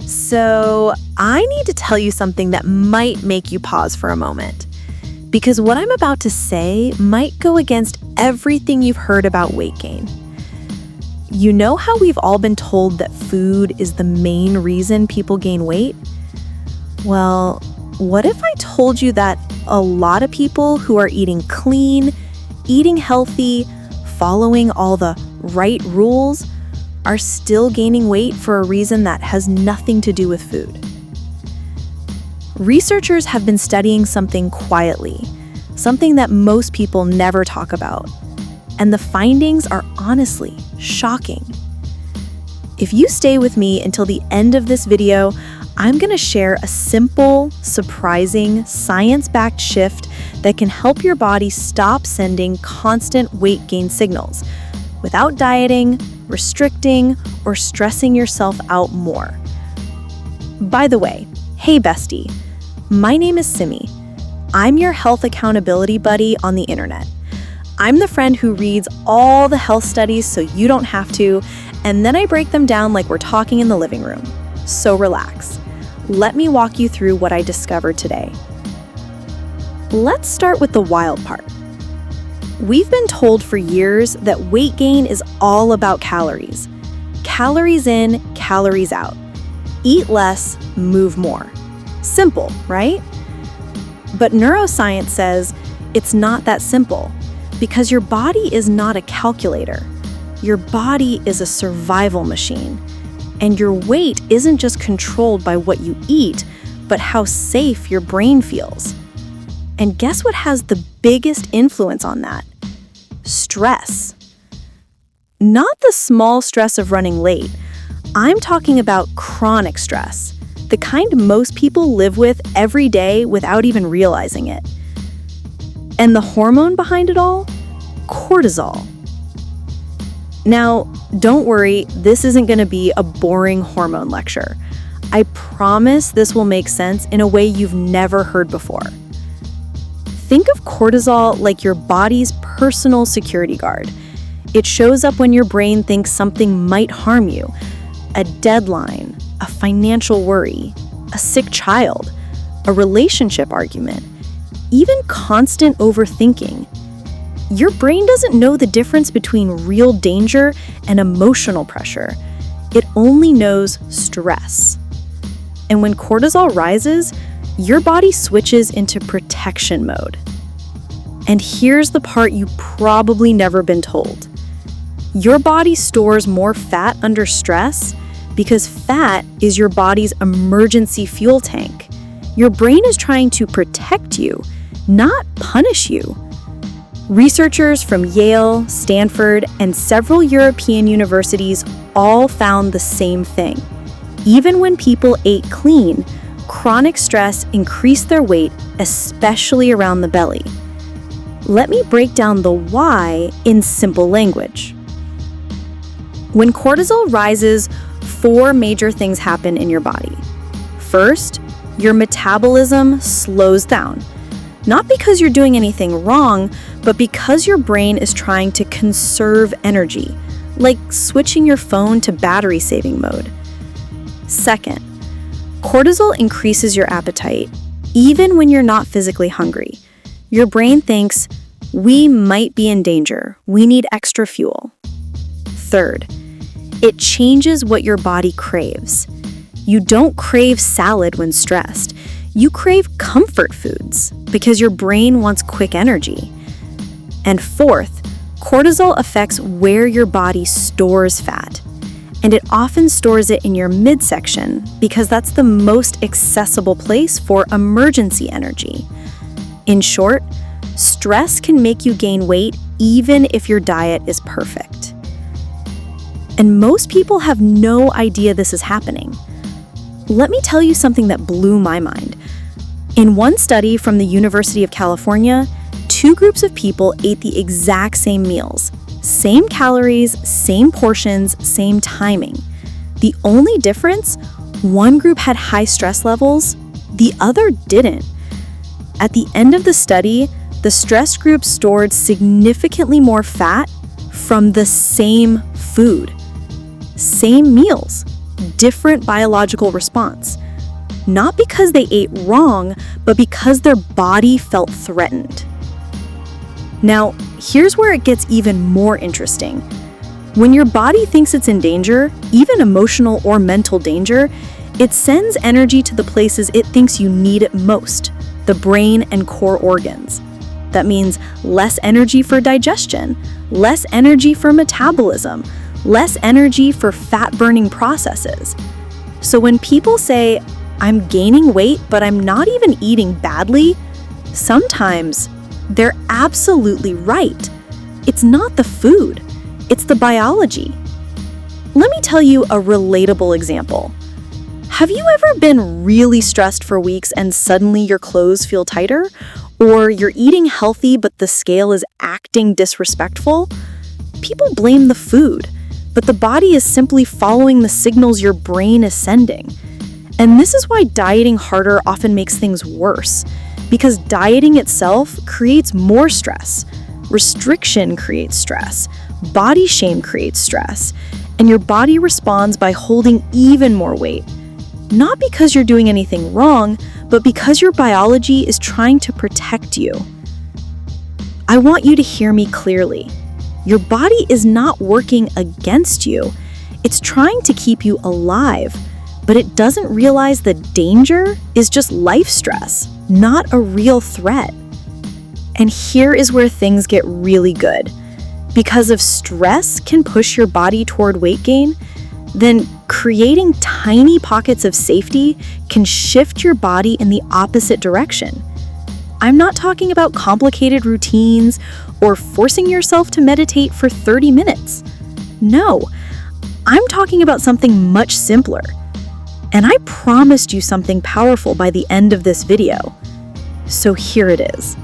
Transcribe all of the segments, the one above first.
So, I need to tell you something that might make you pause for a moment. Because what I'm about to say might go against everything you've heard about weight gain. You know how we've all been told that food is the main reason people gain weight? Well, what if I told you that a lot of people who are eating clean, eating healthy, following all the right rules are still gaining weight for a reason that has nothing to do with food? Researchers have been studying something quietly, something that most people never talk about, and the findings are honestly shocking. If you stay with me until the end of this video, I'm going to share a simple, surprising, science-backed shift that can help your body stop sending constant weight gain signals without dieting, restricting, or stressing yourself out more. By the way, hey bestie, my name is Simi. I'm your health accountability buddy on the internet. I'm the friend who reads all the health studies so you don't have to, and then I break them down like we're talking in the living room. So relax. Let me walk you through what I discovered today. Let's start with the wild part. We've been told for years that weight gain is all about calories. Calories in, calories out. Eat less, move more. Simple, right? But neuroscience says it's not that simple because your body is not a calculator. Your body is a survival machine. And your weight isn't just controlled by what you eat, but how safe your brain feels. And guess what has the biggest influence on that? Stress. Not the small stress of running late. I'm talking about chronic stress, the kind most people live with every day without even realizing it. And the hormone behind it all? Cortisol. Now, don't worry, this isn't going to be a boring hormone lecture. I promise this will make sense in a way you've never heard before. Think of cortisol like your body's personal security guard. It shows up when your brain thinks something might harm you. A deadline, a financial worry, a sick child, a relationship argument, even constant overthinking. Your brain doesn't know the difference between real danger and emotional pressure. It only knows stress. And when cortisol rises, your body switches into protection mode. And here's the part you probably never been told. Your body stores more fat under stress because fat is your body's emergency fuel tank. Your brain is trying to protect you, not punish you. Researchers from Yale, Stanford, and several European universities all found the same thing. Even when people ate clean, chronic stress increased their weight, especially around the belly. Let me break down the why in simple language. When cortisol rises, 4 major things happen in your body. First, your metabolism slows down. Not because you're doing anything wrong, but because your brain is trying to conserve energy, like switching your phone to battery-saving mode. Second, cortisol increases your appetite, even when you're not physically hungry. Your brain thinks, we might be in danger, we need extra fuel. Third, it changes what your body craves. You don't crave salad when stressed. You crave comfort foods because your brain wants quick energy. And fourth, cortisol affects where your body stores fat. And it often stores it in your midsection because that's the most accessible place for emergency energy. In short, stress can make you gain weight even if your diet is perfect. And most people have no idea this is happening. Let me tell you something that blew my mind. In one study from the University of California, 2 groups of people ate the exact same meals. Same calories, same portions, same timing. The only difference, one group had high stress levels, the other didn't. At the end of the study, the stressed group stored significantly more fat from the same food. Same meals, different biological response. Not because they ate wrong, but because their body felt threatened. Now, here's where it gets even more interesting. When your body thinks it's in danger, even emotional or mental danger, it sends energy to the places it thinks you need it most, the brain and core organs. That means less energy for digestion, less energy for metabolism, less energy for fat-burning processes. So when people say, "I'm gaining weight, but I'm not even eating badly," sometimes they're absolutely right. It's not the food, it's the biology. Let me tell you a relatable example. Have you ever been really stressed for weeks and suddenly your clothes feel tighter? Or you're eating healthy but the scale is acting disrespectful? People blame the food, but the body is simply following the signals your brain is sending. And this is why dieting harder often makes things worse, because dieting itself creates more stress. Restriction creates stress. Body shame creates stress. And your body responds by holding even more weight. Not because you're doing anything wrong, but because your biology is trying to protect you. I want you to hear me clearly. Your body is not working against you. It's trying to keep you alive, but it doesn't realize the danger is just life stress, not a real threat. And here is where things get really good. Because if stress can push your body toward weight gain, then creating tiny pockets of safety can shift your body in the opposite direction. I'm not talking about complicated routines or forcing yourself to meditate for 30 minutes. No, I'm talking about something much simpler. And I promised you something powerful by the end of this video. So here it is.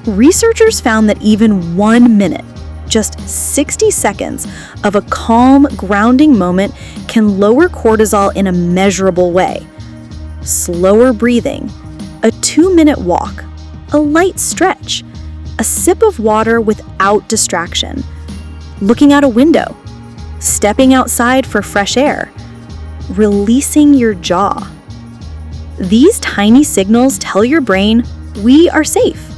Researchers found that even 1 minute, just 60 seconds of a calm, grounding moment can lower cortisol in a measurable way. Slower breathing, a 2-minute walk, a light stretch, a sip of water without distraction, looking out a window, stepping outside for fresh air, releasing your jaw. These tiny signals tell your brain, we are safe.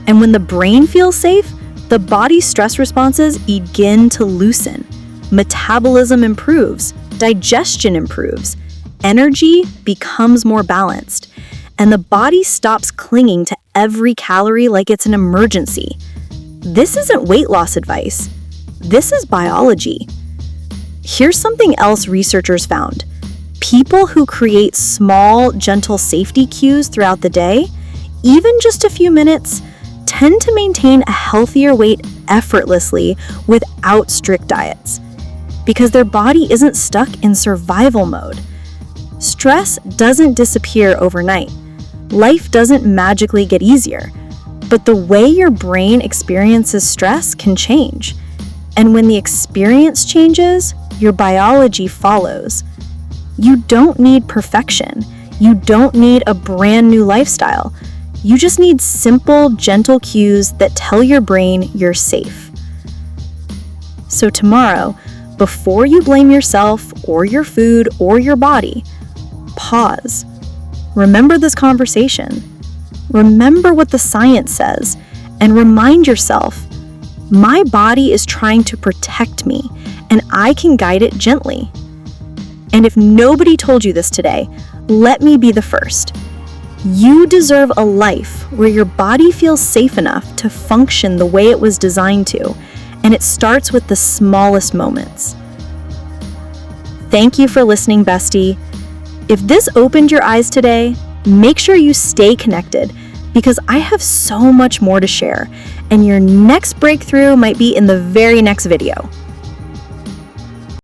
And when the brain feels safe, the body's stress responses begin to loosen. Metabolism improves, digestion improves, energy becomes more balanced, and the body stops clinging to every calorie like it's an emergency. This isn't weight loss advice. This is biology. Here's something else researchers found. People who create small, gentle safety cues throughout the day, even just a few minutes, tend to maintain a healthier weight effortlessly without strict diets, because their body isn't stuck in survival mode. Stress doesn't disappear overnight. Life doesn't magically get easier, but the way your brain experiences stress can change. And when the experience changes, your biology follows. You don't need perfection. You don't need a brand new lifestyle. You just need simple, gentle cues that tell your brain you're safe. So tomorrow, before you blame yourself or your food or your body, pause. Remember this conversation. Remember what the science says, and remind yourself, my body is trying to protect me, and I can guide it gently. And if nobody told you this today, let me be the first. You deserve a life where your body feels safe enough to function the way it was designed to, and it starts with the smallest moments. Thank you for listening, bestie. If this opened your eyes today, make sure you stay connected, because I have so much more to share, and your next breakthrough might be in the very next video.